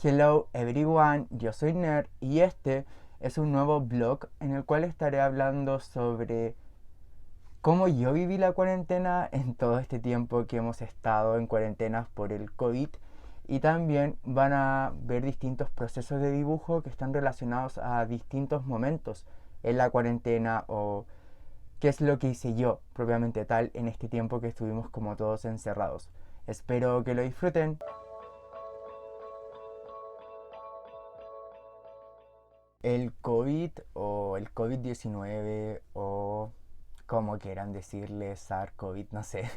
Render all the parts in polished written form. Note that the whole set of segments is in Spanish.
Hello everyone, yo soy Nerd y este es un nuevo vlog en el cual estaré hablando sobre cómo yo viví la cuarentena en todo este tiempo que hemos estado en cuarentenas por el COVID, y también van a ver distintos procesos de dibujo que están relacionados a distintos momentos en la cuarentena o qué es lo que hice yo propiamente tal en este tiempo que estuvimos como todos encerrados. Espero que lo disfruten. El COVID o el COVID-19 o como quieran decirle, SARS-CoV, no sé,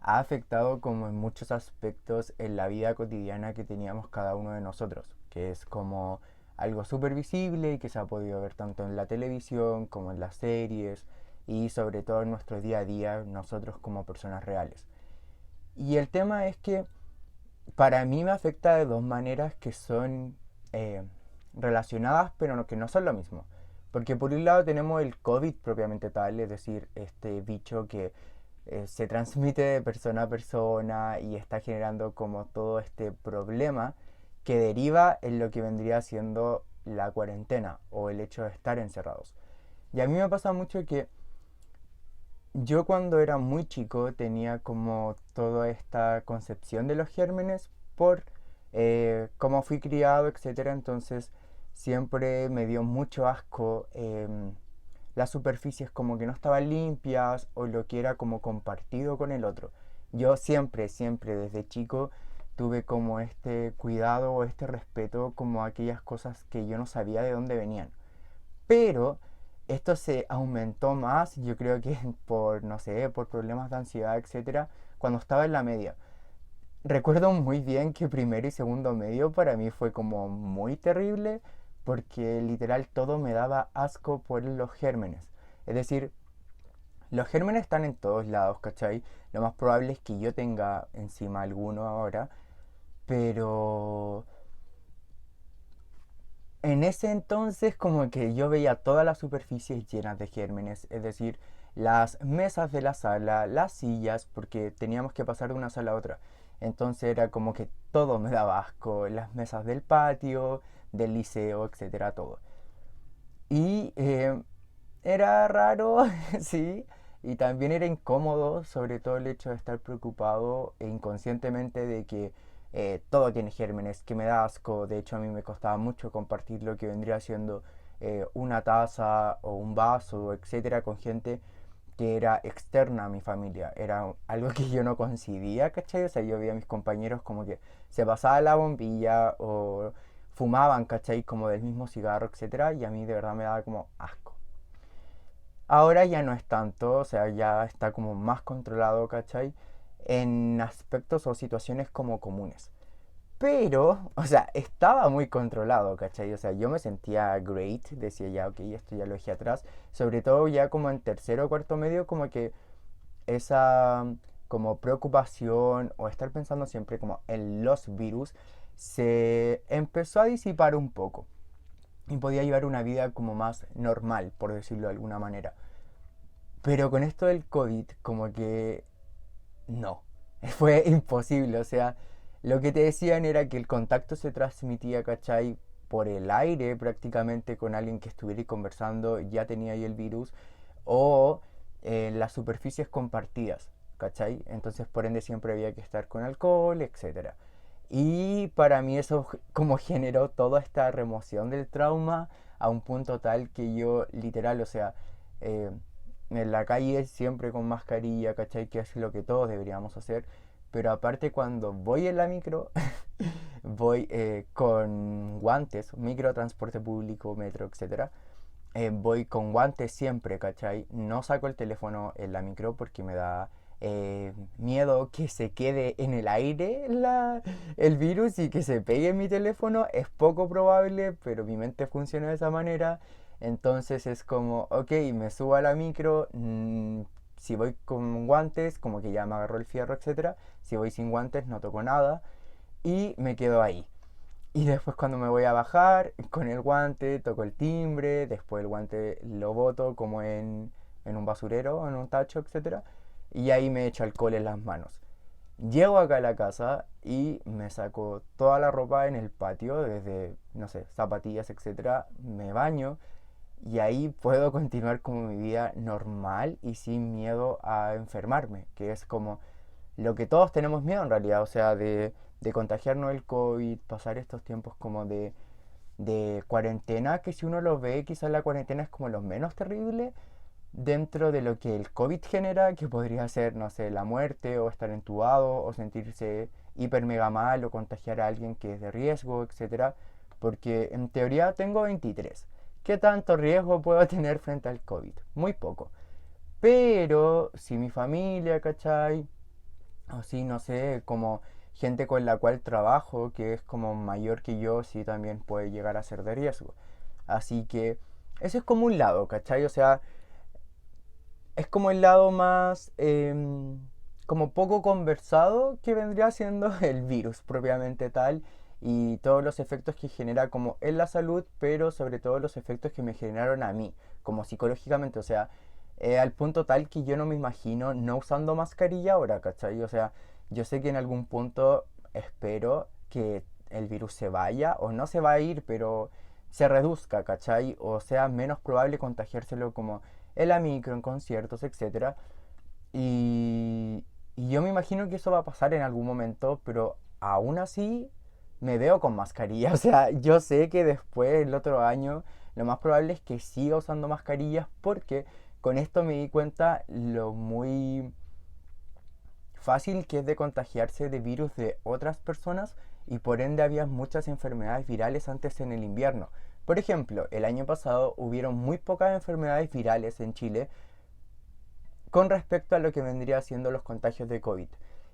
ha afectado como en muchos aspectos en la vida cotidiana que teníamos cada uno de nosotros, que es como algo súper visible y que se ha podido ver tanto en la televisión como en las series y sobre todo en nuestro día a día nosotros como personas reales. Y el tema es que para mí me afecta de dos maneras que son eh, relacionadas, pero que no son lo mismo. Porque por un lado tenemos el COVID propiamente tal, es decir, este bicho que se transmite de persona a persona y está generando como todo este problema que deriva en lo que vendría siendo la cuarentena o el hecho de estar encerrados. Y a mí me pasa mucho que yo cuando era muy chico tenía como toda esta concepción de los gérmenes por cómo fui criado, etcétera. Entonces siempre me dio mucho asco las superficies como que no estaban limpias o lo que era como compartido con el otro. Yo siempre desde chico tuve como este cuidado o este respeto como a aquellas cosas que yo no sabía de dónde venían. Pero esto se aumentó más, yo creo que por, no sé, por problemas de ansiedad, etcétera, cuando estaba en la media. Recuerdo muy bien que primero y segundo medio para mí fue como muy terrible porque literal todo me daba asco por los gérmenes. Es decir, los gérmenes están en todos lados, ¿cachai? Lo más probable es que yo tenga encima alguno ahora, pero en ese entonces como que yo veía todas las superficies llenas de gérmenes, es decir, las mesas de la sala, las sillas, porque teníamos que pasar de una sala a otra. Entonces era como que todo me daba asco, las mesas del patio, del liceo, etcétera, todo. Y era raro, sí, y también era incómodo, sobre todo el hecho de estar preocupado e inconscientemente de que todo tiene gérmenes, que me da asco. De hecho, a mí me costaba mucho compartir lo que vendría siendo una taza o un vaso, etcétera, con gente que era externa a mi familia. Era algo que yo no concebía, ¿cachai? O sea, yo veía a mis compañeros como que se pasaba la bombilla o fumaban, ¿cachai? Como del mismo cigarro, etcétera, y a mí de verdad me daba como asco. Ahora ya no es tanto, o sea, ya está como más controlado, ¿cachai? En aspectos o situaciones como comunes. Pero, o sea, estaba muy controlado, ¿cachai? O sea, yo me sentía great, decía ya, ok, esto ya lo dejé atrás. Sobre todo ya como en tercero o cuarto medio, como que esa como preocupación o estar pensando siempre como en los virus se empezó a disipar un poco y podía llevar una vida como más normal, por decirlo de alguna manera. Pero con esto del COVID, como que no, fue imposible. O sea, lo que te decían era que el contacto se transmitía, ¿cachai? Por el aire prácticamente con alguien que estuviera conversando, ya tenía ahí el virus, o las superficies compartidas, ¿cachai? Entonces, por ende, siempre había que estar con alcohol, etcétera. Y para mí eso como generó toda esta remoción del trauma a un punto tal que yo literal, o sea, eh, en la calle siempre con mascarilla, ¿cachai? Que es lo que todos deberíamos hacer. Pero aparte cuando voy en la micro, voy con guantes, micro, transporte público, metro, etcétera. Voy con guantes siempre, ¿cachai? No saco el teléfono en la micro porque me da miedo que se quede en el aire el virus y que se pegue en mi teléfono. Es poco probable, pero mi mente funciona de esa manera. Entonces es como, ok, me subo a la micro, si voy con guantes, como que ya me agarró el fierro, etcétera. Si voy sin guantes, no toco nada y me quedo ahí. Y después cuando me voy a bajar, con el guante toco el timbre, después el guante lo boto como en un basurero, en un tacho, etcétera. Y ahí me echo alcohol en las manos. Llego acá a la casa y me saco toda la ropa en el patio, desde, no sé, zapatillas, etcétera. Me baño y ahí puedo continuar como mi vida normal y sin miedo a enfermarme, que es como lo que todos tenemos miedo en realidad, o sea, de contagiarnos el COVID, pasar estos tiempos como de cuarentena, que si uno lo ve, quizás la cuarentena es como lo menos terrible dentro de lo que el COVID genera, que podría ser, no sé, la muerte o estar entubado o sentirse hiper mega mal o contagiar a alguien que es de riesgo, etcétera. Porque en teoría tengo 23. ¿Qué tanto riesgo puedo tener frente al COVID? Muy poco. Pero si mi familia, ¿cachai? O si, no sé, como gente con la cual trabajo, que es como mayor que yo, sí también puede llegar a ser de riesgo. Así que ese es como un lado, ¿cachai? O sea, es como el lado más como poco conversado que vendría siendo el virus propiamente tal y todos los efectos que genera como en la salud, pero sobre todo los efectos que me generaron a mí, como psicológicamente, o sea, al punto tal que yo no me imagino no usando mascarilla ahora, ¿cachai? O sea, yo sé que en algún punto espero que el virus se vaya o no se va a ir, pero se reduzca, ¿cachai? O sea, menos probable contagiárselo como en la micro, en conciertos, etcétera. Y yo me imagino que eso va a pasar en algún momento, pero aún así me veo con mascarilla. O sea, yo sé que después, el otro año, lo más probable es que siga usando mascarillas porque con esto me di cuenta lo muy fácil que es de contagiarse de virus de otras personas y por ende había muchas enfermedades virales antes en el invierno. Por ejemplo, el año pasado hubieron muy pocas enfermedades virales en Chile con respecto a lo que vendría siendo los contagios de COVID.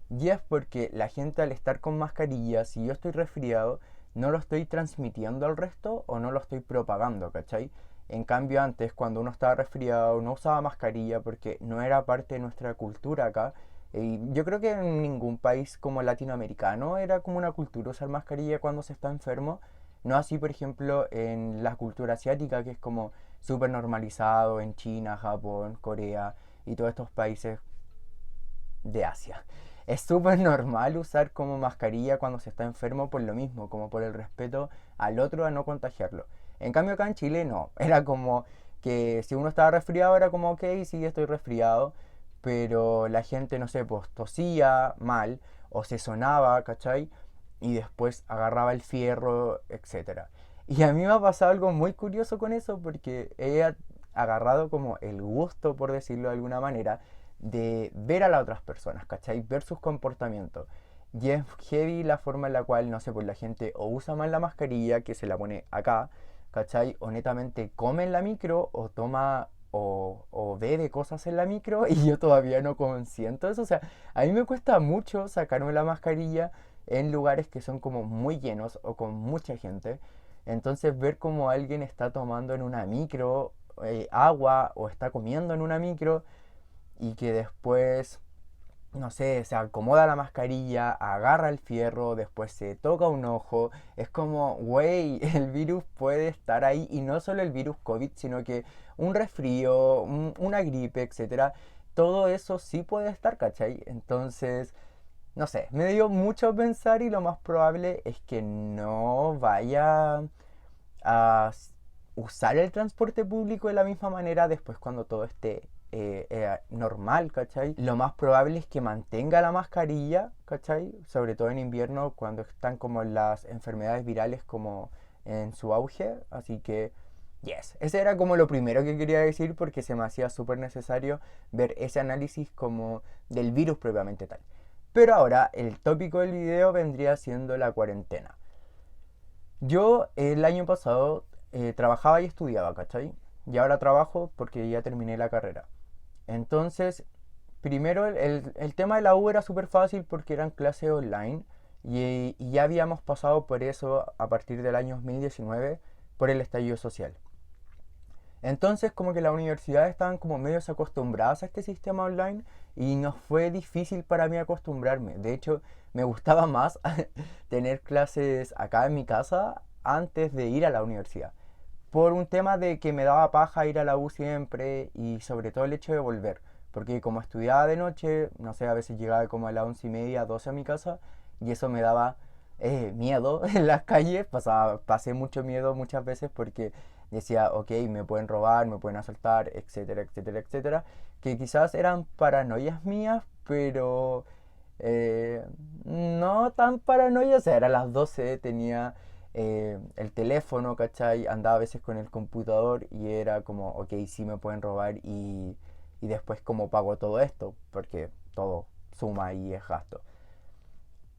Y es porque la gente al estar con mascarilla, si yo estoy resfriado, no lo estoy transmitiendo al resto o no lo estoy propagando, ¿cachai? En cambio antes, cuando uno estaba resfriado, no usaba mascarilla porque no era parte de nuestra cultura acá. Y yo creo que en ningún país como latinoamericano era como una cultura usar mascarilla cuando se está enfermo. No así, por ejemplo, en la cultura asiática, que es como súper normalizado en China, Japón, Corea y todos estos países de Asia. Es súper normal usar como mascarilla cuando se está enfermo por lo mismo, como por el respeto al otro a no contagiarlo. En cambio acá en Chile no, era como que si uno estaba resfriado era como ok, sí, estoy resfriado, pero la gente, no sé, pues tosía mal o se sonaba, ¿cachai? Y después agarraba el fierro, etcétera. Y a mí me ha pasado algo muy curioso con eso porque he agarrado como el gusto, por decirlo de alguna manera, de ver a las otras personas, ¿cachai? Ver sus comportamientos. Y es heavy la forma en la cual, no sé, pues la gente o usa mal la mascarilla, que se la pone acá, ¿cachai? O netamente come en la micro o toma o bebe cosas en la micro y yo todavía no consiento eso. O sea, a mí me cuesta mucho sacarme la mascarilla en lugares que son como muy llenos o con mucha gente. Entonces ver como alguien está tomando en una micro agua o está comiendo en una micro y que después, no sé, se acomoda la mascarilla, agarra el fierro, después se toca un ojo. Es como, güey, el virus puede estar ahí y no solo el virus COVID, sino que un resfrío, una gripe, etcétera. Todo eso sí puede estar, ¿cachai? Entonces, no sé, me dio mucho a pensar y lo más probable es que no vaya a usar el transporte público de la misma manera después cuando todo esté normal, ¿cachai? Lo más probable es que mantenga la mascarilla, ¿cachai? Sobre todo en invierno cuando están como las enfermedades virales como en su auge, así que yes, ese era como lo primero que quería decir porque se me hacía súper necesario ver ese análisis como del virus propiamente tal. Pero ahora el tópico del video vendría siendo la cuarentena. Yo el año pasado trabajaba y estudiaba, ¿cachai? Y ahora trabajo porque ya terminé la carrera. Entonces, primero el tema de la U era súper fácil porque eran clases online y ya habíamos pasado por eso a partir del año 2019 por el estallido social. Entonces como que las universidades estaban como medio acostumbradas a este sistema online y no fue difícil para mí acostumbrarme. De hecho, me gustaba más tener clases acá en mi casa antes de ir a la universidad. Por un tema de que me daba paja ir a la U siempre y sobre todo el hecho de volver. Porque como estudiaba de noche, no sé, a veces llegaba como a las 11:30, 12 a mi casa y eso me daba miedo en las calles. Pasé mucho miedo muchas veces porque decía, ok, me pueden robar, me pueden asaltar, etcétera, etcétera, etcétera. Que quizás eran paranoias mías, pero no tan paranoia. O sea, eran las 12, tenía el teléfono, ¿cachai? Andaba a veces con el computador y era como, ok, sí me pueden robar y después cómo pago todo esto, porque todo suma y es gasto.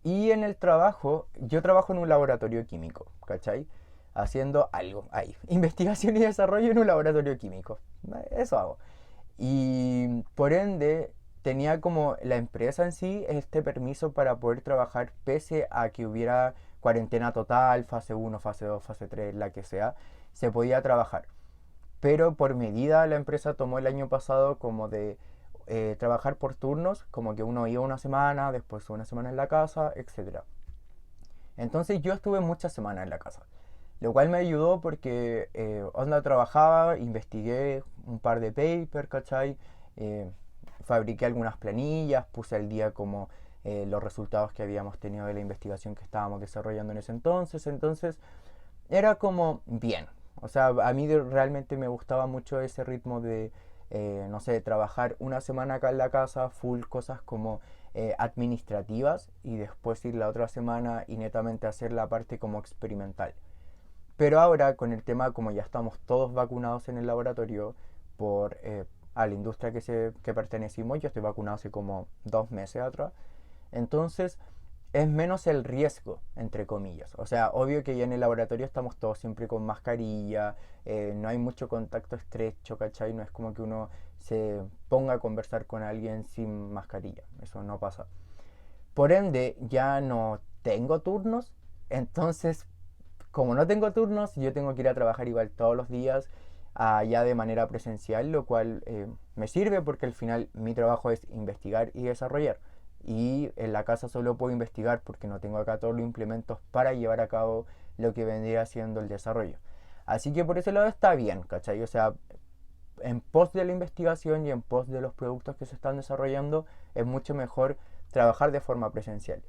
Y en el trabajo, yo trabajo en un laboratorio químico, ¿cachai? Haciendo algo ahí. Investigación y desarrollo en un laboratorio químico. Eso hago. Y por ende, tenía como la empresa en sí este permiso para poder trabajar pese a que hubiera cuarentena total, fase uno, fase 2, fase 3, la que sea, se podía trabajar. Pero por medida la empresa tomó el año pasado como de trabajar por turnos, como que uno iba una semana, después una semana en la casa, etcétera. Entonces yo estuve muchas semanas en la casa, lo cual me ayudó porque onda trabajaba, investigué un par de papers, ¿cachai? Eh, Fabriqué algunas planillas, puse al día como los resultados que habíamos tenido de la investigación que estábamos desarrollando en ese entonces. Entonces era como bien. O sea, a mí realmente me gustaba mucho ese ritmo de, no sé, trabajar una semana acá en la casa, full cosas como administrativas y después ir la otra semana y netamente hacer la parte como experimental. Pero ahora con el tema, como ya estamos todos vacunados en el laboratorio por a la industria que pertenecimos, yo estoy vacunado hace como 2 meses atrás, entonces es menos el riesgo, entre comillas. O sea, obvio que ya en el laboratorio estamos todos siempre con mascarilla, no hay mucho contacto estrecho, ¿cachai? No es como que uno se ponga a conversar con alguien sin mascarilla, eso no pasa. Por ende, ya no tengo turnos, entonces como no tengo turnos, yo tengo que ir a trabajar igual todos los días, ya de manera presencial, lo cual me sirve porque al final mi trabajo es investigar y desarrollar. Y en la casa solo puedo investigar porque no tengo acá todos los implementos para llevar a cabo lo que vendría siendo el desarrollo. Así que por ese lado está bien, ¿cachai? O sea, en pos de la investigación y en pos de los productos que se están desarrollando, es mucho mejor trabajar de forma presencial.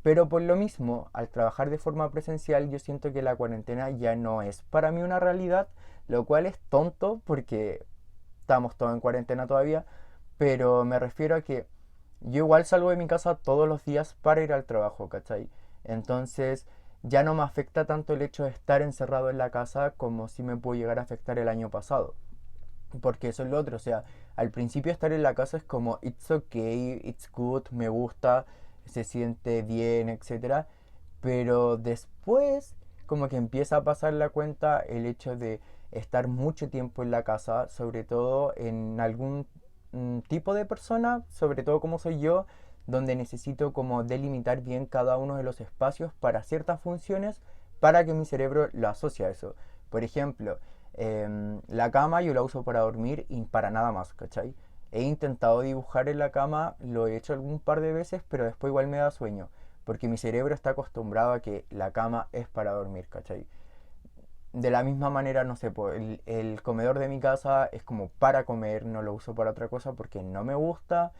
Pero por lo mismo, al trabajar de forma presencial, yo siento que la cuarentena ya no es para mí una realidad, lo cual es tonto porque estamos todos en cuarentena todavía, pero me refiero a que yo igual salgo de mi casa todos los días para ir al trabajo, ¿cachai? Entonces ya no me afecta tanto el hecho de estar encerrado en la casa como si me pudo llegar a afectar el año pasado. Porque eso es lo otro, o sea, al principio estar en la casa es como, it's okay, it's good, me gusta, se siente bien, etcétera. Pero después, como que empieza a pasar la cuenta el hecho de estar mucho tiempo en la casa, sobre todo en algún tipo de persona, sobre todo como soy yo, donde necesito como delimitar bien cada uno de los espacios para ciertas funciones para que mi cerebro lo asocie a eso. Por ejemplo, la cama yo la uso para dormir y para nada más, ¿cachai? He intentado dibujar en la cama, lo he hecho algún par de veces, pero después igual me da sueño, porque mi cerebro está acostumbrado a que la cama es para dormir, ¿cachai? De la misma manera, no sé, pues, el comedor de mi casa es como para comer, no lo uso para otra cosa porque no me gusta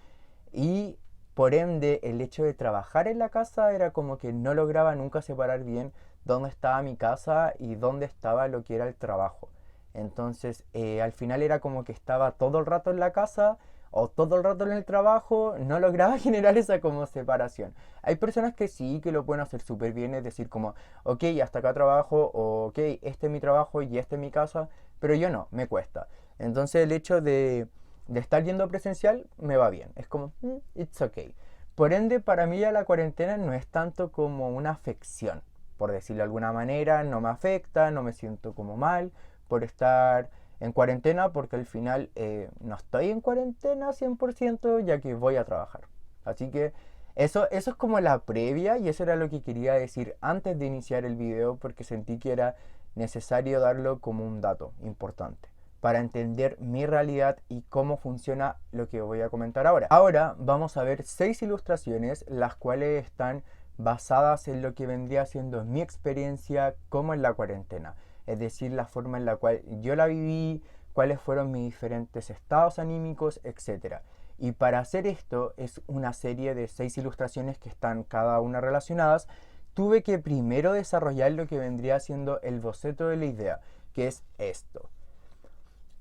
y por ende el hecho de trabajar en la casa era como que no lograba nunca separar bien dónde estaba mi casa y dónde estaba lo que era el trabajo. Entonces al final era como que estaba todo el rato en la casa o todo el rato en el trabajo, no lograba generar esa como separación. Hay personas que sí, que lo pueden hacer súper bien, es decir, como, ok, hasta acá trabajo, o ok, este es mi trabajo y este es mi casa, pero yo no, me cuesta. Entonces el hecho de estar yendo presencial me va bien, es como, it's okay. Por ende, para mí ya la cuarentena no es tanto como una afección, por decirlo de alguna manera, no me afecta, no me siento como mal por estar en cuarentena porque al final no estoy en cuarentena 100% ya que voy a trabajar. Así que eso es como la previa y eso era lo que quería decir antes de iniciar el video porque sentí que era necesario darlo como un dato importante. para entender mi realidad y cómo funciona lo que voy a comentar ahora. Ahora vamos a ver 6 ilustraciones, las cuales están basadas en lo que vendría siendo mi experiencia como en la cuarentena. Es decir, la forma en la cual yo la viví, cuáles fueron mis diferentes estados anímicos, etcétera. Y para hacer esto es una serie de 6 ilustraciones que están cada una relacionadas. Tuve que primero desarrollar lo que vendría siendo el boceto de la idea, que es esto.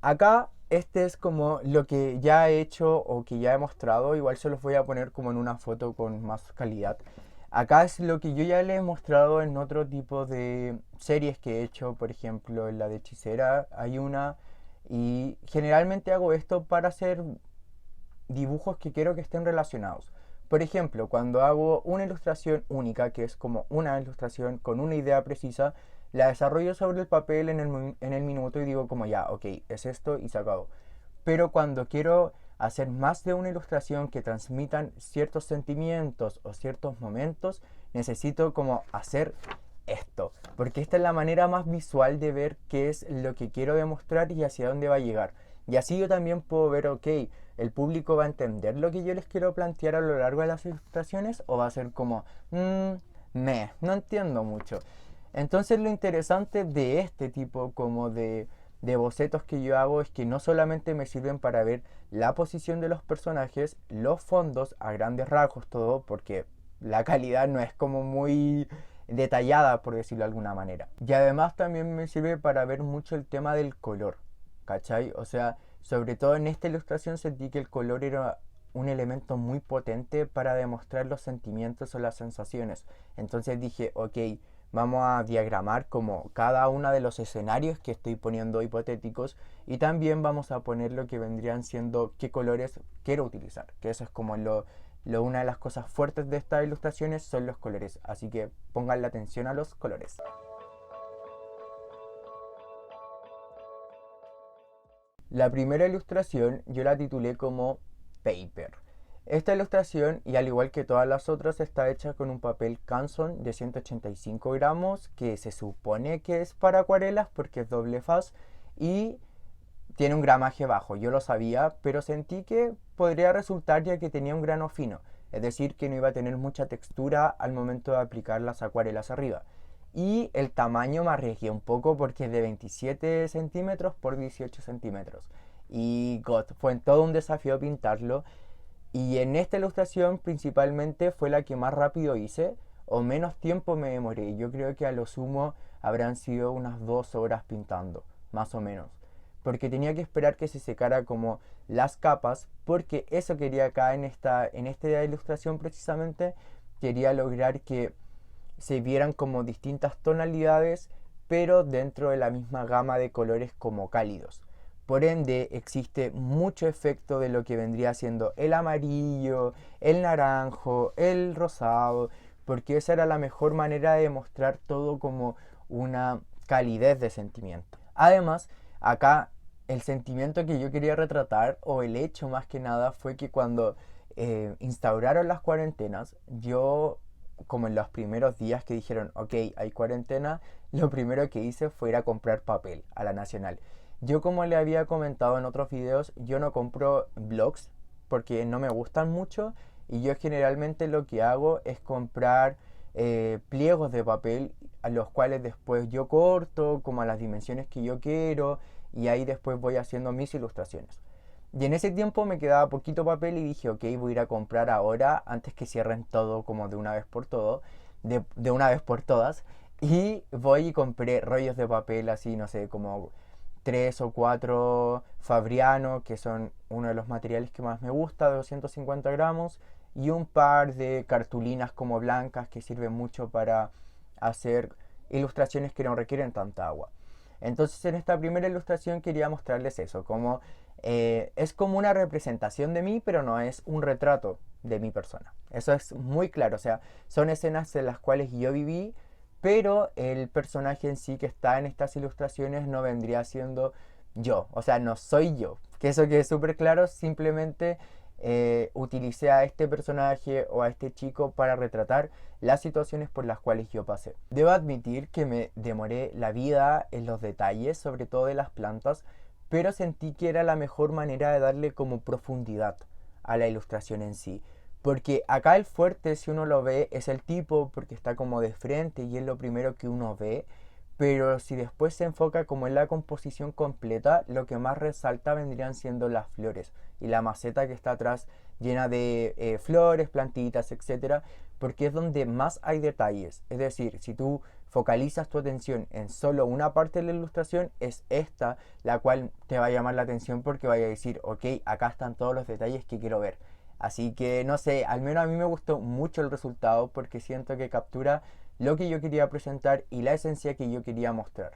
Acá este es como lo que ya he hecho o que ya he mostrado. Igual se los voy a poner como en una foto con más calidad. Acá es lo que yo ya les he mostrado en otro tipo de series que he hecho. Por ejemplo, en la de Hechicera hay una. Y generalmente hago esto para hacer dibujos que quiero que estén relacionados. Por ejemplo, cuando hago una ilustración única, que es como una ilustración con una idea precisa, la desarrollo sobre el papel en el minuto y digo como ya, ok, es esto y se acabó. Pero cuando quiero hacer más de una ilustración que transmitan ciertos sentimientos o ciertos momentos, necesito como hacer esto, porque esta es la manera más visual de ver qué es lo que quiero demostrar y hacia dónde va a llegar. Y así yo también puedo ver, ok, el público va a entender lo que yo les quiero plantear a lo largo de las ilustraciones o va a ser como, no entiendo mucho. Entonces lo interesante de este tipo como de bocetos que yo hago es que no solamente me sirven para ver la posición de los personajes, los fondos a grandes rasgos, todo, porque la calidad no es como muy detallada, por decirlo de alguna manera. Y además también me sirve para ver mucho el tema del color, ¿cachai? O sea, sobre todo en esta ilustración sentí que el color era un elemento muy potente para demostrar los sentimientos o las sensaciones. Entonces dije, ok, vamos a diagramar como cada uno de los escenarios que estoy poniendo hipotéticos y también vamos a poner lo que vendrían siendo qué colores quiero utilizar, que eso es como una de las cosas fuertes de estas ilustraciones son los colores, así que pongan la atención a los colores. La primera ilustración yo la titulé como Paper. Esta ilustración, y al igual que todas las otras, está hecha con un papel Canson de 185 gramos, que se supone que es para acuarelas porque es doble faz y tiene un gramaje bajo. Yo lo sabía, pero sentí que podría resultar ya que tenía un grano fino, es decir, que no iba a tener mucha textura al momento de aplicar las acuarelas arriba. Y el tamaño me arriesgué un poco porque es de 27 centímetros por 18 centímetros. Y God, fue todo un desafío pintarlo. Y en esta ilustración principalmente fue la que más rápido hice o menos tiempo me demoré. Yo creo que a lo sumo habrán sido unas 2 horas pintando, más o menos. Porque tenía que esperar que se secara como las capas, porque eso quería acá en esta ilustración precisamente, quería lograr que se vieran como distintas tonalidades, pero dentro de la misma gama de colores como cálidos. Por ende, existe mucho efecto de lo que vendría siendo el amarillo, el naranjo, el rosado, porque esa era la mejor manera de mostrar todo como una calidez de sentimiento. Además, acá el sentimiento que yo quería retratar, o el hecho más que nada, fue que cuando instauraron las cuarentenas, yo, como en los primeros días que dijeron, ok, hay cuarentena, lo primero que hice fue ir a comprar papel a la Nacional. Yo, como le había comentado en otros videos, yo no compro blogs porque no me gustan mucho y yo generalmente lo que hago es comprar pliegos de papel a los cuales después yo corto como a las dimensiones que yo quiero y ahí después voy haciendo mis ilustraciones. Y en ese tiempo me quedaba poquito papel y dije, ok, voy a ir a comprar ahora antes que cierren todo como de una vez por todo, de una vez por todas. Y voy y compré rollos de papel así, no sé, como 3 o 4 Fabriano, que son uno de los materiales que más me gusta, de 250 gramos, y un par de cartulinas como blancas que sirven mucho para hacer ilustraciones que no requieren tanta agua. Entonces en esta primera ilustración quería mostrarles eso, como es como una representación de mí, pero no es un retrato de mi persona. Eso es muy claro, o sea, son escenas en las cuales yo viví, pero el personaje en sí que está en estas ilustraciones no vendría siendo yo, o sea, no soy yo. Que eso quede súper claro, simplemente utilicé a este personaje o a este chico para retratar las situaciones por las cuales yo pasé. Debo admitir que me demoré la vida en los detalles, sobre todo de las plantas, pero sentí que era la mejor manera de darle como profundidad a la ilustración en sí. Porque acá el fuerte, si uno lo ve, es el tipo, porque está como de frente y es lo primero que uno ve. Pero si después se enfoca como en la composición completa, lo que más resalta vendrían siendo las flores y la maceta que está atrás llena de flores, plantitas, etcétera, porque es donde más hay detalles. Es decir, si tú focalizas tu atención en solo una parte de la ilustración, es esta la cual te va a llamar la atención porque vaya a decir, ok, acá están todos los detalles que quiero ver. Así que no sé, al menos a mí me gustó mucho el resultado porque siento que captura lo que yo quería presentar y la esencia que yo quería mostrar.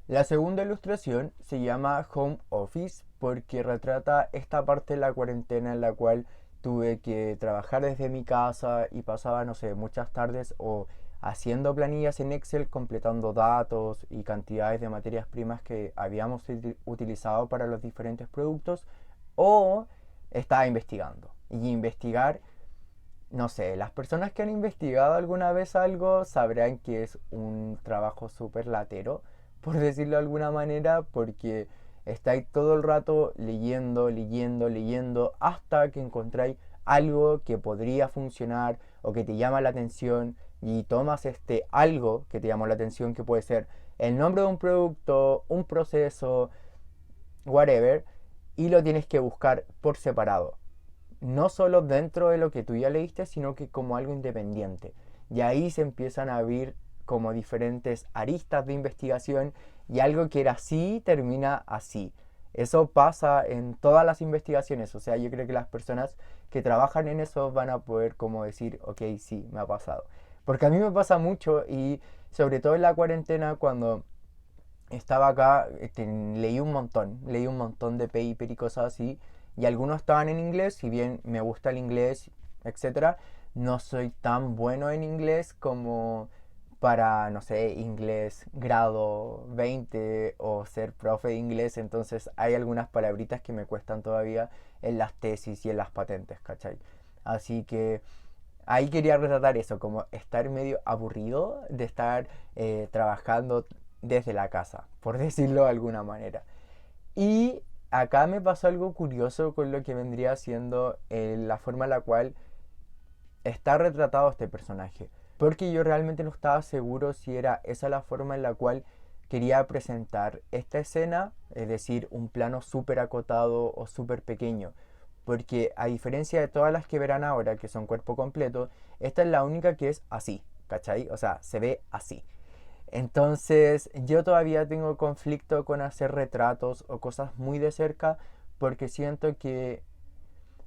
La segunda ilustración se llama Home Office porque retrata esta parte de la cuarentena en la cual tuve que trabajar desde mi casa y pasaba, no sé, muchas tardes o haciendo planillas en Excel, completando datos y cantidades de materias primas que habíamos utilizado para los diferentes productos, o estaba investigando. Y investigar, no sé, las personas que han investigado alguna vez algo sabrán que es un trabajo súper latero, por decirlo de alguna manera, porque estáis todo el rato leyendo, leyendo, leyendo, hasta que encontráis algo que podría funcionar o que te llama la atención y tomas este algo que te llamó la atención, que puede ser el nombre de un producto, un proceso, whatever, y lo tienes que buscar por separado, no solo dentro de lo que tú ya leíste, sino que como algo independiente. Y ahí se empiezan a abrir como diferentes aristas de investigación y algo que era así termina así. Eso pasa en todas las investigaciones, o sea, yo creo que las personas que trabajan en eso van a poder como decir, ok, sí, me ha pasado. Porque a mí me pasa mucho y sobre todo en la cuarentena cuando estaba acá, leí un montón de paper y cosas así, y algunos estaban en inglés, si bien me gusta el inglés, etcétera, no soy tan bueno en inglés como para, no sé, inglés grado 20 o ser profe de inglés, entonces hay algunas palabritas que me cuestan todavía en las tesis y en las patentes, ¿cachai? Así que ahí quería retratar eso, como estar medio aburrido de estar trabajando desde la casa, por decirlo de alguna manera. Y acá me pasó algo curioso con lo que vendría siendo la forma en la cual está retratado este personaje. Porque yo realmente no estaba seguro si era esa la forma en la cual quería presentar esta escena, es decir, un plano súper acotado o súper pequeño. Porque a diferencia de todas las que verán ahora, que son cuerpo completo, esta es la única que es así, ¿cachai? O sea, se ve así. Entonces yo todavía tengo conflicto con hacer retratos o cosas muy de cerca porque siento que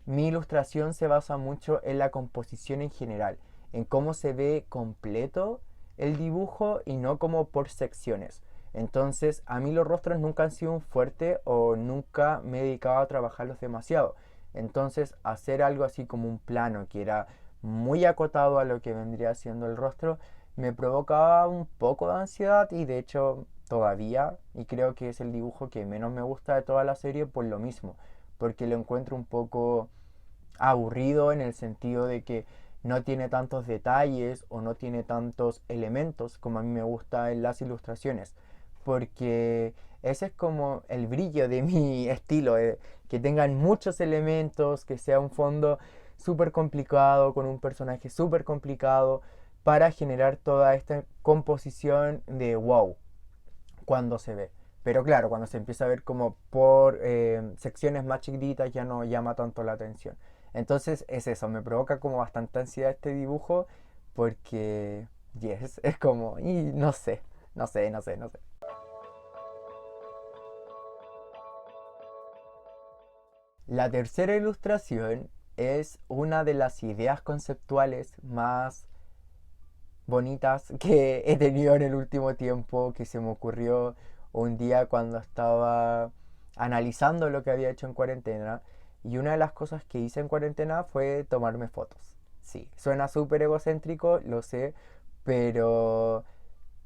mi ilustración se basa mucho en la composición en general, en cómo se ve completo el dibujo y no como por secciones. Entonces, a mí los rostros nunca han sido un fuerte o nunca me he dedicado a trabajarlos demasiado. Entonces, hacer algo así como un plano que era muy acotado a lo que vendría siendo el rostro, me provocaba un poco de ansiedad y de hecho todavía, y creo que es el dibujo que menos me gusta de toda la serie por lo mismo, porque lo encuentro un poco aburrido en el sentido de que no tiene tantos detalles o no tiene tantos elementos como a mí me gusta en las ilustraciones, porque ese es como el brillo de mi estilo, que tengan muchos elementos, que sea un fondo súper complicado, con un personaje súper complicado, para generar toda esta composición de wow cuando se ve. Pero claro, cuando se empieza a ver como por secciones más chiquititas ya no llama tanto la atención. Entonces es eso, me provoca como bastante ansiedad este dibujo porque, yes, es como, y no sé, no sé. La tercera ilustración es una de las ideas conceptuales más bonitas que he tenido en el último tiempo, que se me ocurrió un día cuando estaba analizando lo que había hecho en cuarentena, y una de las cosas que hice en cuarentena fue tomarme fotos. Sí, suena súper egocéntrico, lo sé, pero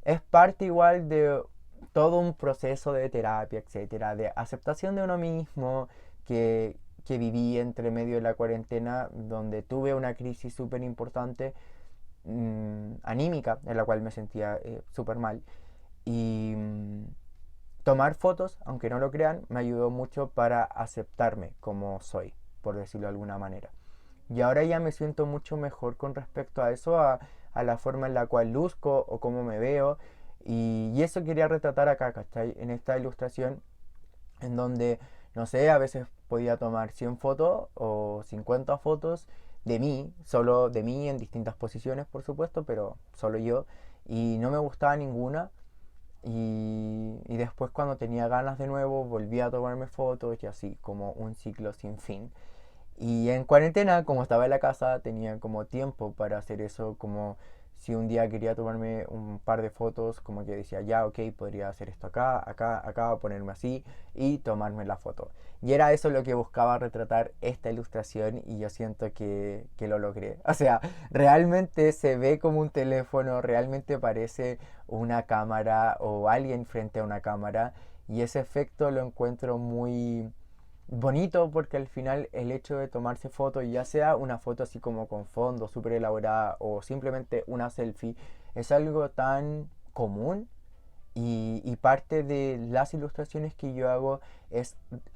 es parte igual de todo un proceso de terapia, etcétera, de aceptación de uno mismo que viví entre medio de la cuarentena, donde tuve una crisis súper importante anímica en la cual me sentía súper mal. Y tomar fotos, aunque no lo crean, me ayudó mucho para aceptarme como soy, por decirlo de alguna manera. Y ahora ya me siento mucho mejor con respecto a eso, a la forma en la cual luzco o cómo me veo. Y eso quería retratar acá, ¿cachai? En esta ilustración, en donde, no sé, a veces podía tomar 100 fotos o 50 fotos de mí, solo de mí en distintas posiciones, por supuesto, pero solo yo. Y no me gustaba ninguna. Y después cuando tenía ganas de nuevo volvía a tomarme fotos y así, como un ciclo sin fin. Y en cuarentena, como estaba en la casa, tenía como tiempo para hacer eso, como si un día quería tomarme un par de fotos, como que decía, ya, ok, podría hacer esto acá, acá, acá, ponerme así y tomarme la foto. Y era eso lo que buscaba retratar esta ilustración y yo siento que lo logré. O sea, realmente se ve como un teléfono, realmente parece una cámara o alguien frente a una cámara y ese efecto lo encuentro muy bonito porque al final el hecho de tomarse fotos, ya sea una foto así como con fondo súper elaborada o simplemente una selfie, es algo tan común y parte de las ilustraciones que yo hago es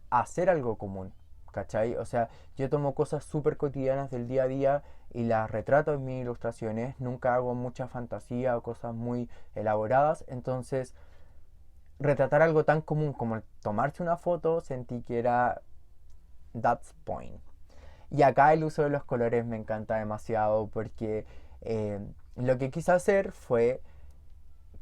hacer algo común, ¿cachai? O sea, yo tomo cosas súper cotidianas del día a día y las retrato en mis ilustraciones, nunca hago mucha fantasía o cosas muy elaboradas, entonces retratar algo tan común como tomarse una foto sentí que era that's point. Y acá el uso de los colores me encanta demasiado porque eh, lo que quise hacer fue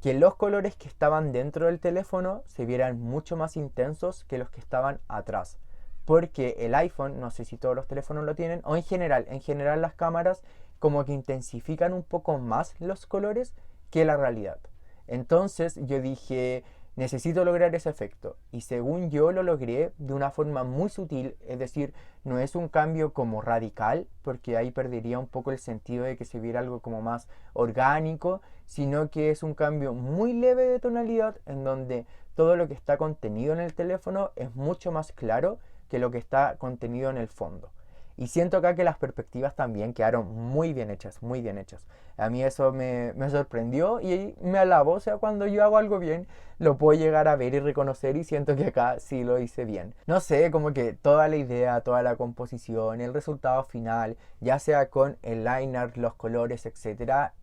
que los colores que estaban dentro del teléfono se vieran mucho más intensos que los que estaban atrás. Porque el iPhone, no sé si todos los teléfonos lo tienen, o en general las cámaras como que intensifican un poco más los colores que la realidad. Entonces yo dije, necesito lograr ese efecto. Y según yo lo logré de una forma muy sutil, es decir, no es un cambio como radical, porque ahí perdería un poco el sentido de que se viera algo como más orgánico, sino que es un cambio muy leve de tonalidad en donde todo lo que está contenido en el teléfono es mucho más claro que lo que está contenido en el fondo. Y siento acá que las perspectivas también quedaron muy bien hechas, muy bien hechas. A mí eso me sorprendió y me alabó, o sea, cuando yo hago algo bien, lo puedo llegar a ver y reconocer y siento que acá sí lo hice bien. No sé, como que toda la idea, toda la composición, el resultado final, ya sea con el liner, los colores, etcétera,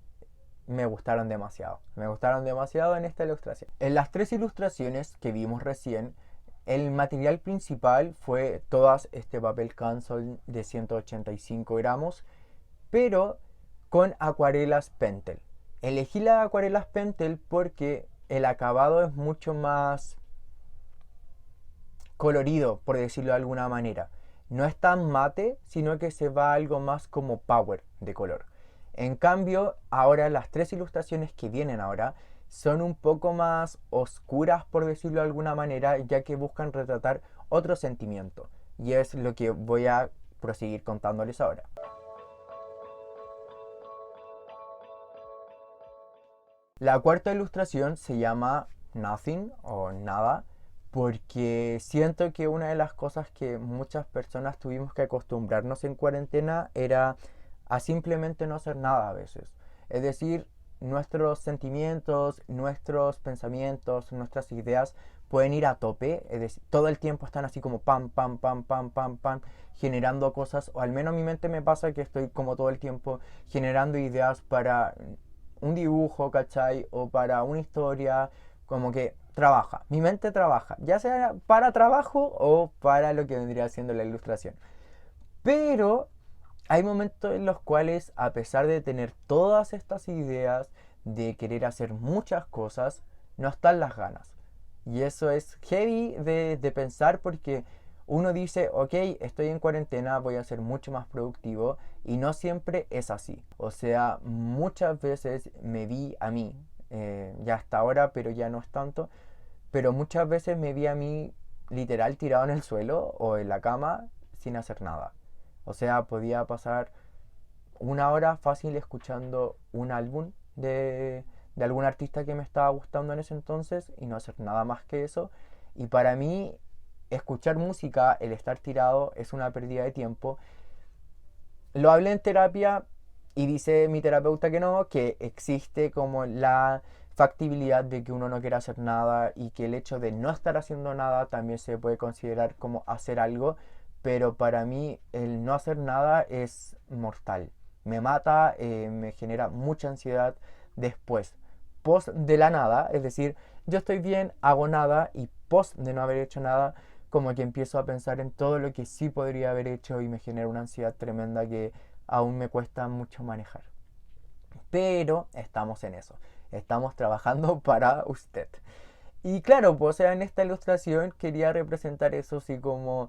me gustaron demasiado. Me gustaron demasiado en esta ilustración. En las tres ilustraciones que vimos recién, el material principal fue todas este papel cancel de 185 gramos, pero con acuarelas Pentel. Elegí las acuarelas Pentel porque el acabado es mucho más colorido, por decirlo de alguna manera. No es tan mate, sino que se va algo más como power de color. En cambio, ahora las tres ilustraciones que vienen ahora son un poco más oscuras, por decirlo de alguna manera, ya que buscan retratar otro sentimiento. Y es lo que voy a proseguir contándoles ahora. La cuarta ilustración se llama Nothing o Nada, porque siento que una de las cosas que muchas personas tuvimos que acostumbrarnos en cuarentena era a simplemente no hacer nada a veces. Es decir, nuestros sentimientos, nuestros pensamientos, nuestras ideas pueden ir a tope, es decir, todo el tiempo están así como pam, pam, pam, pam, pam, pam, generando cosas, o al menos a mi mente me pasa que estoy como todo el tiempo generando ideas para un dibujo, ¿cachai? O para una historia, como que trabaja, mi mente trabaja, ya sea para trabajo o para lo que vendría siendo la ilustración. Pero hay momentos en los cuales, a pesar de tener todas estas ideas, de querer hacer muchas cosas, no están las ganas. Y eso es heavy de pensar porque uno dice, ok, estoy en cuarentena, voy a ser mucho más productivo y no siempre es así. O sea, muchas veces me vi a mí, ya hasta ahora, pero ya no es tanto, pero muchas veces me vi a mí literal tirado en el suelo o en la cama sin hacer nada. O sea, podía pasar una hora fácil escuchando un álbum de algún artista que me estaba gustando en ese entonces y no hacer nada más que eso. Y para mí, escuchar música, el estar tirado, es una pérdida de tiempo. Lo hablé en terapia Y dice mi terapeuta que no, que existe como la factibilidad de que uno no quiera hacer nada y que el hecho de no estar haciendo nada también se puede considerar como hacer algo, pero para mí el no hacer nada es mortal. Me mata, me genera mucha ansiedad después, post de la nada, es decir, yo estoy bien, hago nada y post de no haber hecho nada, como que empiezo a pensar en todo lo que sí podría haber hecho y me genera una ansiedad tremenda que aún me cuesta mucho manejar. Pero estamos en eso. Estamos trabajando para usted. Y claro, pues, o sea, en esta ilustración quería representar eso así como,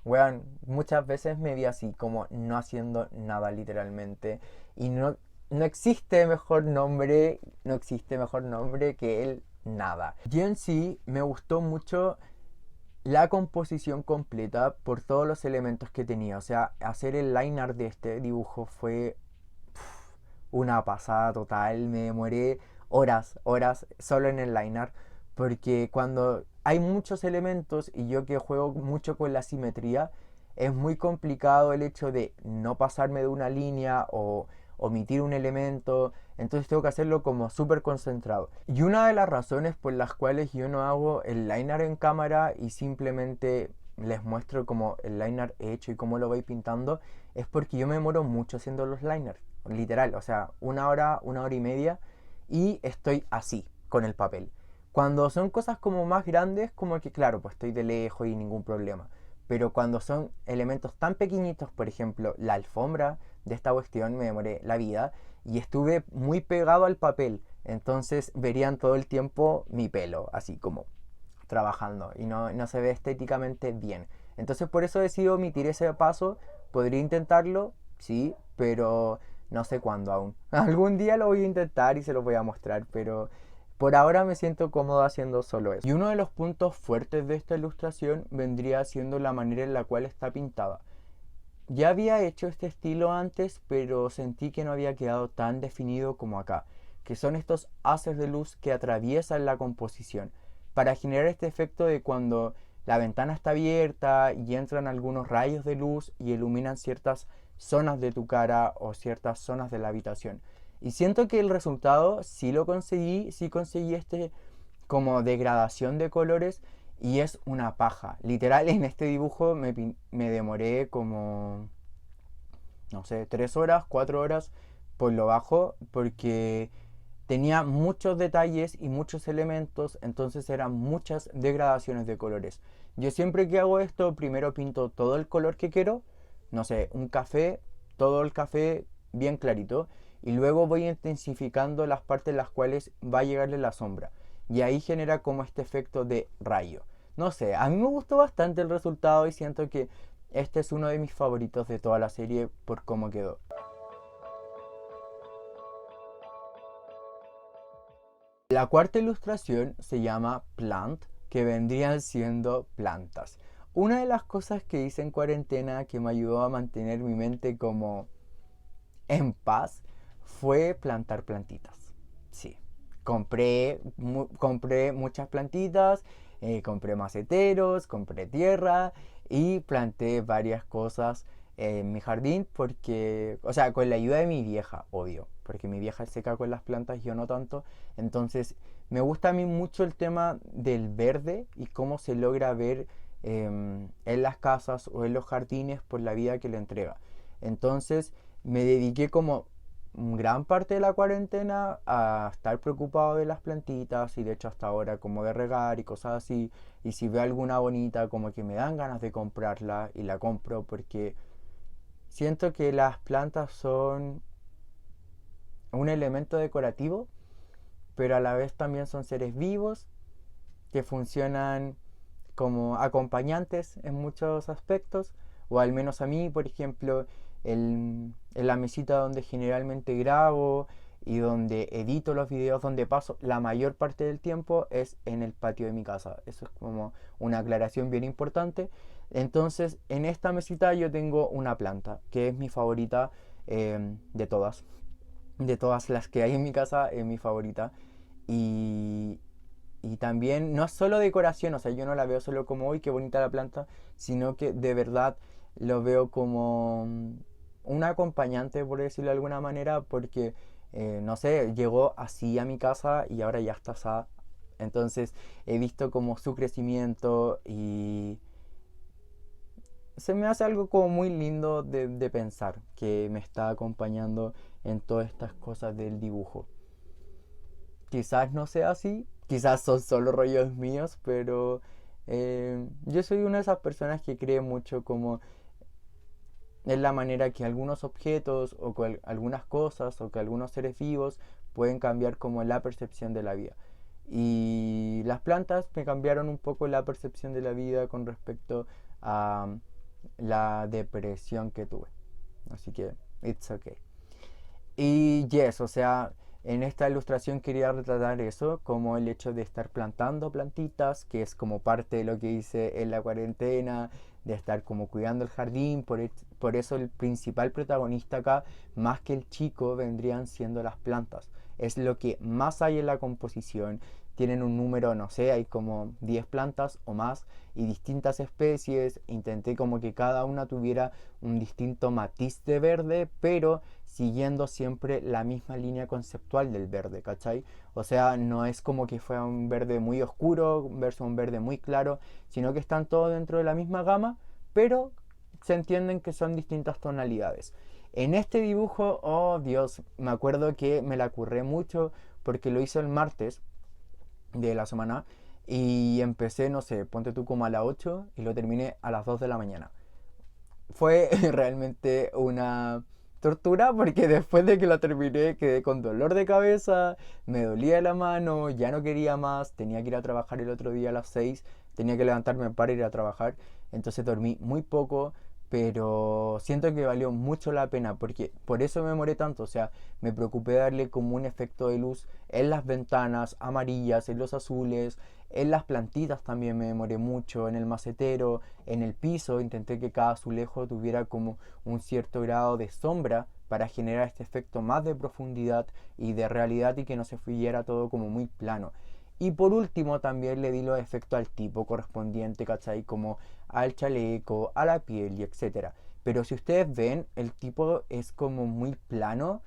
weón, muchas veces me vi así, como no haciendo nada literalmente. Y no existe mejor nombre, no existe mejor nombre que el nada. Y en sí me gustó mucho la composición completa por todos los elementos que tenía. O sea, hacer el line art de este dibujo fue una pasada total. Me demoré horas solo en el line art. Porque cuando hay muchos elementos y yo que juego mucho con la simetría, es muy complicado el hecho de no pasarme de una línea o omitir un elemento. Entonces tengo que hacerlo como súper concentrado. Y una de las razones por las cuales yo no hago el line art en cámara y simplemente les muestro como el line art hecho y cómo lo voy pintando, es porque yo me demoro mucho haciendo los liners. Literal, o sea, una hora y media y estoy así con el papel. Cuando son cosas como más grandes, como que claro, pues estoy de lejos y ningún problema. Pero cuando son elementos tan pequeñitos, por ejemplo, la alfombra de esta cuestión, me demoré la vida y estuve muy pegado al papel. Entonces verían todo el tiempo mi pelo, así como trabajando y no se ve estéticamente bien. Entonces por eso decido omitir ese paso. Podría intentarlo, sí, pero no sé cuándo aún. Algún día lo voy a intentar y se lo voy a mostrar, pero por ahora me siento cómodo haciendo solo eso. Y uno de los puntos fuertes de esta ilustración vendría siendo la manera en la cual está pintada. Ya había hecho este estilo antes, pero sentí que no había quedado tan definido como acá, que son estos haces de luz que atraviesan la composición, para generar este efecto de cuando la ventana está abierta y entran algunos rayos de luz y iluminan ciertas zonas de tu cara o ciertas zonas de la habitación. Y siento que el resultado sí conseguí este como degradación de colores y es una paja. Literal, en este dibujo me demoré como, no sé, 3 horas, 4 horas por lo bajo, porque tenía muchos detalles y muchos elementos, entonces eran muchas degradaciones de colores. Yo siempre que hago esto, primero pinto todo el color que quiero, no sé, un café, todo el café bien clarito, y luego voy intensificando las partes en las cuales va a llegarle la sombra. Y ahí genera como este efecto de rayo. No sé, a mí me gustó bastante el resultado y siento que este es uno de mis favoritos de toda la serie por cómo quedó. La cuarta ilustración se llama Plant, que vendrían siendo plantas. Una de las cosas que hice en cuarentena que me ayudó a mantener mi mente como en paz fue plantar plantitas. Sí, compré muchas plantitas, compré maceteros, compré tierra y planté varias cosas en mi jardín porque, o sea, con la ayuda de mi vieja, obvio, porque mi vieja se seca con las plantas, yo no tanto. Entonces, me gusta a mí mucho el tema del verde y cómo se logra ver en las casas o en los jardines por la vida que le entrega. Entonces, me dediqué como gran parte de la cuarentena a estar preocupado de las plantitas y de hecho hasta ahora como de regar y cosas así. Y si veo alguna bonita como que me dan ganas de comprarla y la compro porque siento que las plantas son un elemento decorativo, pero a la vez también son seres vivos que funcionan como acompañantes en muchos aspectos, o al menos a mí, por ejemplo, en la mesita donde generalmente grabo y donde edito los videos, donde paso la mayor parte del tiempo es en el patio de mi casa. Eso es como una aclaración bien importante. Entonces, en esta mesita yo tengo una planta, que es mi favorita de todas. De todas las que hay en mi casa, es mi favorita. Y, y también no es solo decoración, o sea, yo no la veo solo como, uy, qué bonita la planta, sino que de verdad lo veo como un acompañante, por decirlo de alguna manera, porque, no sé, llegó así a mi casa y ahora ya está así. Entonces he visto como su crecimiento y se me hace algo como muy lindo de pensar que me está acompañando en todas estas cosas del dibujo. Quizás no sea así, quizás son solo rollos míos, pero yo soy una de esas personas que cree mucho como en la manera que algunos objetos o que algunas cosas o que algunos seres vivos pueden cambiar como la percepción de la vida. Y las plantas me cambiaron un poco la percepción de la vida con respecto a la depresión que tuve. Así que, it's okay. Y yes, o sea, en esta ilustración quería retratar eso, como el hecho de estar plantando plantitas, que es como parte de lo que hice en la cuarentena, de estar como cuidando el jardín, por eso el principal protagonista acá, más que el chico, vendrían siendo las plantas. Es lo que más hay en la composición. Tienen un número, no sé, hay como 10 plantas o más y distintas especies. Intenté como que cada una tuviera un distinto matiz de verde, pero siguiendo siempre la misma línea conceptual del verde, ¿cachai? O sea, no es como que fuera un verde muy oscuro versus un verde muy claro, sino que están todos dentro de la misma gama, pero se entienden que son distintas tonalidades. En este dibujo, oh Dios, me acuerdo que me la curré mucho porque lo hice el martes de la semana y empecé, no sé, ponte tú como a las 8 y lo terminé a las 2 de la mañana. Fue realmente una tortura porque después de que la terminé quedé con dolor de cabeza, me dolía la mano, ya no quería más, tenía que ir a trabajar el otro día a las 6, tenía que levantarme para ir a trabajar, entonces dormí muy poco, pero siento que valió mucho la pena porque por eso me demoré tanto, o sea, me preocupé de darle como un efecto de luz en las ventanas amarillas, en los azules, en las plantitas también me demoré mucho, en el macetero, en el piso, intenté que cada azulejo tuviera como un cierto grado de sombra para generar este efecto más de profundidad y de realidad y que no se fluyera todo como muy plano. Y por último también le di los efectos al tipo correspondiente, ¿cachai? Como al chaleco, a la piel y etcétera. Pero si ustedes ven, el tipo es como muy plano,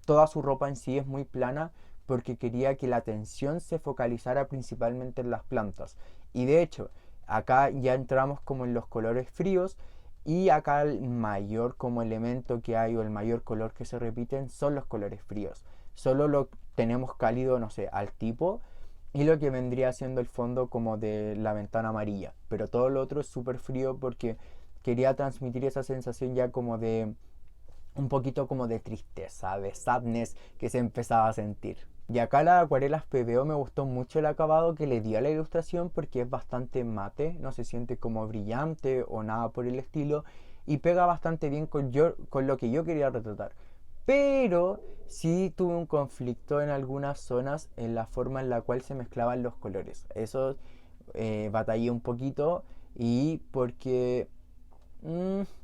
toda su ropa en sí es muy plana porque quería que la atención se focalizara principalmente en las plantas. Y de hecho, acá ya entramos como en los colores fríos y acá el mayor como elemento que hay o el mayor color que se repiten son los colores fríos. Solo lo tenemos cálido, no sé, al tipo y lo que vendría siendo el fondo como de la ventana amarilla. Pero todo lo otro es súper frío porque quería transmitir esa sensación ya como de un poquito como de tristeza, de sadness que se empezaba a sentir. Y acá las acuarelas PBO me gustó mucho el acabado que le dio a la ilustración porque es bastante mate, no se siente como brillante o nada por el estilo y pega bastante bien con lo que yo quería retratar. Pero sí tuve un conflicto en algunas zonas en la forma en la cual se mezclaban los colores. Eso batallé un poquito y porque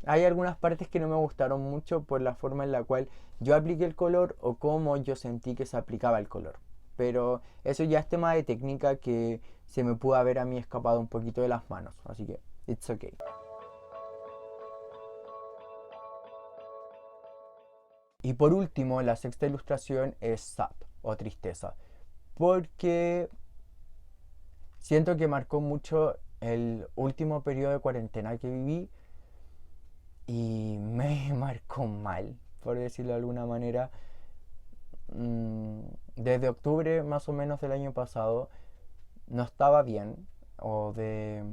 hay algunas partes que no me gustaron mucho por la forma en la cual yo apliqué el color o cómo yo sentí que se aplicaba el color. Pero eso ya es tema de técnica que se me pudo haber a mí escapado un poquito de las manos. Así que, it's okay. Y por último, la sexta ilustración es sad o tristeza. Porque siento que marcó mucho el último periodo de cuarentena que viví y me marcó mal, por decirlo de alguna manera. Desde octubre más o menos del año pasado no estaba bien, o de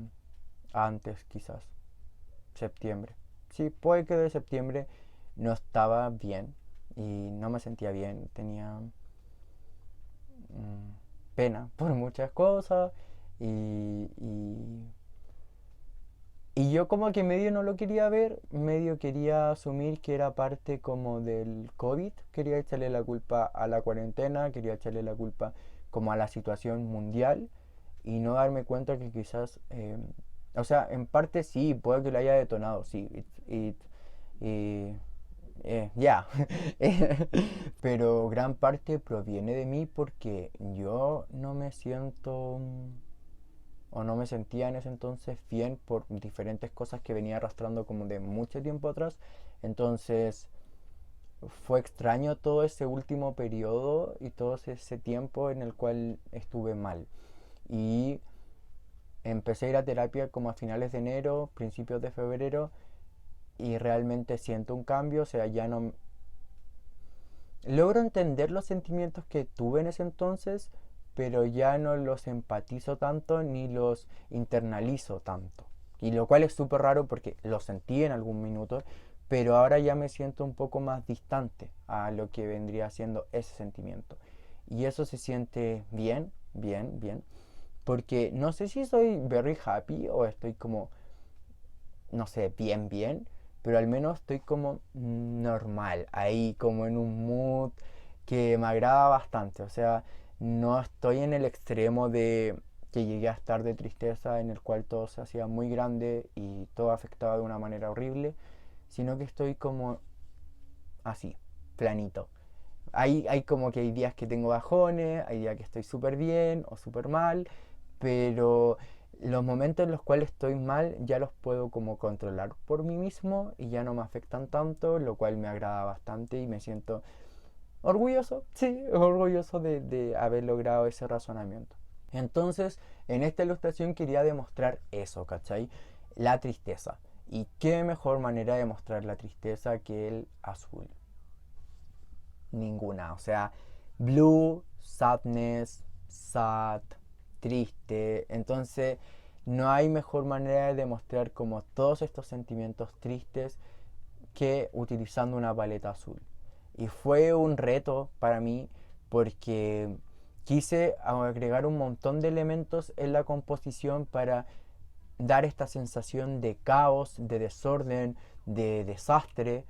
antes quizás, septiembre. Sí, puede que de septiembre no estaba bien y no me sentía bien, tenía pena por muchas cosas y yo como que medio no lo quería ver, medio quería asumir que era parte como del COVID, quería echarle la culpa a la cuarentena, quería echarle la culpa como a la situación mundial y no darme cuenta que quizás, o sea, en parte sí, puede que lo haya detonado, sí, ya, pero gran parte proviene de mí porque yo no me siento o no me sentía en ese entonces bien por diferentes cosas que venía arrastrando como de mucho tiempo atrás. Entonces fue extraño todo ese último periodo y todo ese tiempo en el cual estuve mal. Y empecé a ir a terapia como a finales de enero, principios de febrero, y realmente siento un cambio. O sea, ya no logro entender los sentimientos que tuve en ese entonces, pero ya no los empatizo tanto ni los internalizo tanto. Y lo cual es súper raro porque lo sentí en algún minuto, pero ahora ya me siento un poco más distante a lo que vendría siendo ese sentimiento. Y eso se siente bien, bien, bien. Porque no sé si soy very happy o estoy como, no sé, bien, bien, pero al menos estoy como normal, ahí como en un mood que me agrada bastante. O sea, no estoy en el extremo de que llegué a estar de tristeza en el cual todo se hacía muy grande y todo afectaba de una manera horrible, sino que estoy como así, planito. Hay como que hay días que tengo bajones, hay días que estoy súper bien o súper mal, pero los momentos en los cuales estoy mal ya los puedo como controlar por mí mismo y ya no me afectan tanto, lo cual me agrada bastante y me siento orgulloso, sí, orgulloso de haber logrado ese razonamiento. Entonces, en esta ilustración quería demostrar eso, ¿cachai? La tristeza. ¿Y qué mejor manera de mostrar la tristeza que el azul? Ninguna. O sea, blue, sadness, sad, triste. Entonces, no hay mejor manera de demostrar como todos estos sentimientos tristes que utilizando una paleta azul. Y fue un reto para mí porque quise agregar un montón de elementos en la composición para dar esta sensación de caos, de desorden, de desastre,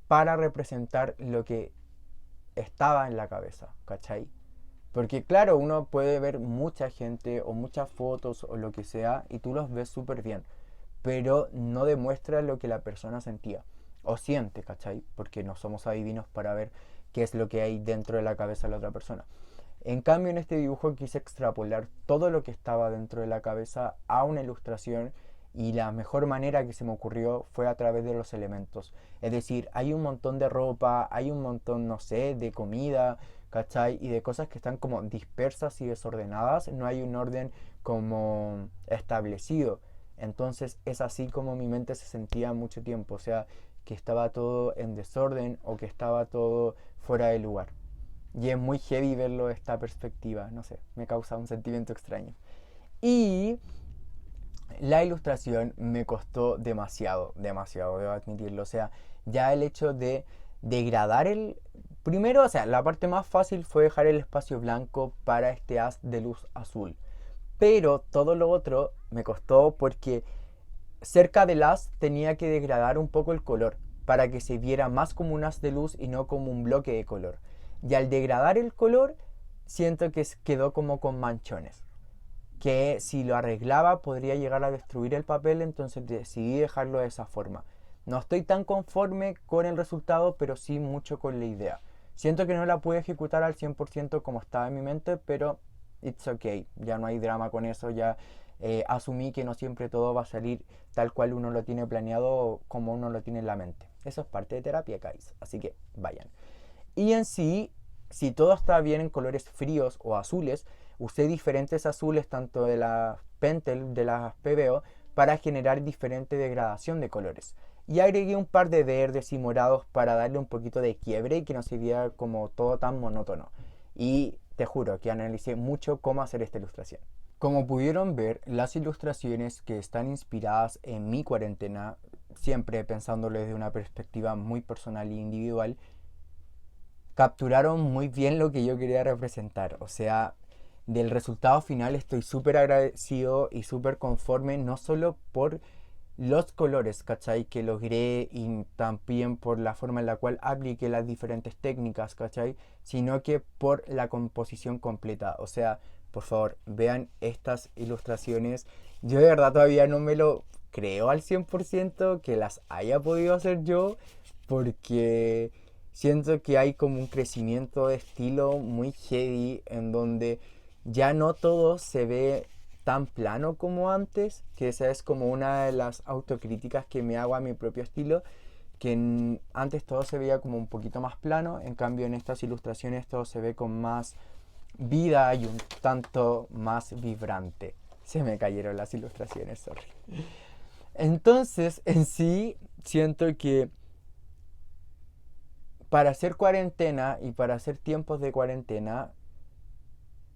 para representar lo que estaba en la cabeza, ¿cachai? Porque claro, uno puede ver mucha gente o muchas fotos o lo que sea y tú los ves súper bien, pero no demuestra lo que la persona sentía o siente, ¿cachai? Porque no somos adivinos para ver qué es lo que hay dentro de la cabeza de la otra persona. En cambio, en este dibujo quise extrapolar todo lo que estaba dentro de la cabeza a una ilustración y la mejor manera que se me ocurrió fue a través de los elementos. Es decir, hay un montón de ropa, hay un montón, no sé, de comida, ¿cachai? Y de cosas que están como dispersas y desordenadas, no hay un orden como establecido. Entonces es así como mi mente se sentía mucho tiempo, o sea, que estaba todo en desorden o que estaba todo fuera de lugar. Y es muy heavy verlo de esta perspectiva, no sé, me causa un sentimiento extraño. Y la ilustración me costó demasiado, demasiado, debo admitirlo. O sea, ya el hecho de degradar el... Primero, o sea, la parte más fácil fue dejar el espacio blanco para este haz de luz azul. Pero todo lo otro me costó porque cerca del haz tenía que degradar un poco el color para que se viera más como un haz de luz y no como un bloque de color. Y al degradar el color, siento que quedó como con manchones. Que si lo arreglaba podría llegar a destruir el papel, entonces decidí dejarlo de esa forma. No estoy tan conforme con el resultado, pero sí mucho con la idea. Siento que no la pude ejecutar al 100% como estaba en mi mente, pero it's okay, ya no hay drama con eso, ya asumí que no siempre todo va a salir tal cual uno lo tiene planeado o como uno lo tiene en la mente. Eso es parte de terapia, guys, así que vayan. Y en sí, si todo está bien en colores fríos o azules, usé diferentes azules tanto de la Pentel, de las PBO, para generar diferente degradación de colores. Y agregué un par de verdes y morados para darle un poquito de quiebre y que no se viera como todo tan monótono. Y te juro que analicé mucho cómo hacer esta ilustración. Como pudieron ver, las ilustraciones que están inspiradas en mi cuarentena, siempre pensándolo desde una perspectiva muy personal e individual, capturaron muy bien lo que yo quería representar. O sea, del resultado final estoy súper agradecido y súper conforme, no solo por los colores, ¿cachai? Que logré y también por la forma en la cual apliqué las diferentes técnicas, ¿cachai? Sino que por la composición completa. O sea, por favor, vean estas ilustraciones. Yo de verdad todavía no me lo creo al 100% que las haya podido hacer yo, porque siento que hay como un crecimiento de estilo muy heavy en donde ya no todo se ve tan plano como antes, que esa es como una de las autocríticas que me hago a mi propio estilo, que antes todo se veía como un poquito más plano, en cambio en estas ilustraciones todo se ve con más vida y un tanto más vibrante. Se me cayeron las ilustraciones, sorry. Entonces, en sí, siento que para hacer cuarentena y para hacer tiempos de cuarentena,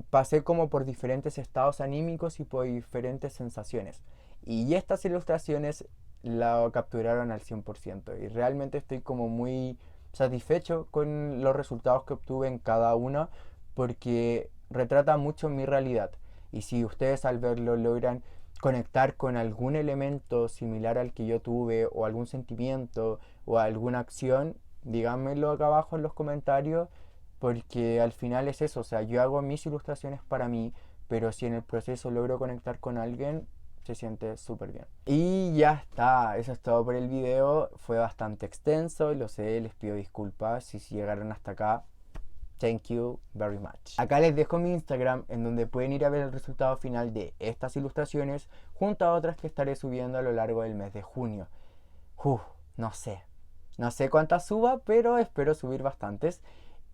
pasé como por diferentes estados anímicos y por diferentes sensaciones. Y estas ilustraciones la capturaron al 100%. Y realmente estoy como muy satisfecho con los resultados que obtuve en cada una porque retrata mucho mi realidad. Y si ustedes al verlo logran conectar con algún elemento similar al que yo tuve o algún sentimiento o alguna acción, díganmelo acá abajo en los comentarios porque al final es eso, o sea, yo hago mis ilustraciones para mí, pero si en el proceso logro conectar con alguien, se siente súper bien. Y ya está, eso es todo por el video, fue bastante extenso, lo sé, les pido disculpas si llegaron hasta acá. Thank you very much. Acá les dejo mi Instagram en donde pueden ir a ver el resultado final de estas ilustraciones junto a otras que estaré subiendo a lo largo del mes de junio. Uf, no sé. No sé cuántas suba, pero espero subir bastantes.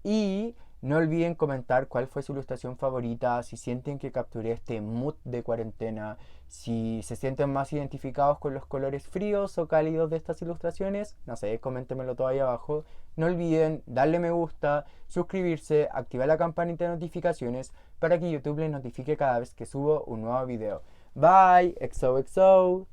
Y no olviden comentar cuál fue su ilustración favorita, si sienten que capturé este mood de cuarentena, si se sienten más identificados con los colores fríos o cálidos de estas ilustraciones, no sé, coméntenmelo todo ahí abajo. No olviden darle me gusta, suscribirse, activar la campanita de notificaciones para que YouTube les notifique cada vez que subo un nuevo video. Bye, XOXO.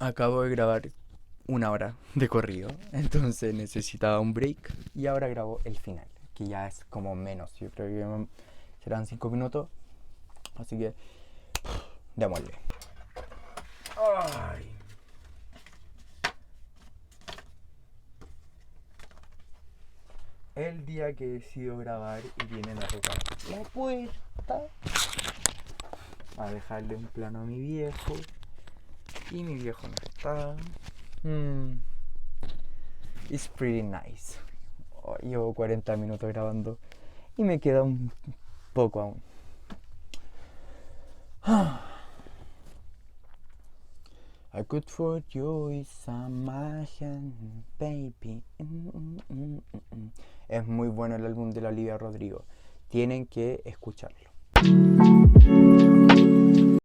Acabo de grabar una hora de corrido, entonces necesitaba un break y ahora grabo el final, que ya es como menos, yo creo que serán 5 minutos, así que démosle. Ay. El día que decido grabar y vienen a tocar la puerta a dejarle un plano a mi viejo y mi viejo no está. It's pretty nice. Oh, llevo 40 minutos grabando y me queda un poco aún. I could for you is a magic, baby. Es muy bueno el álbum de la Olivia Rodrigo. Tienen que escucharlo.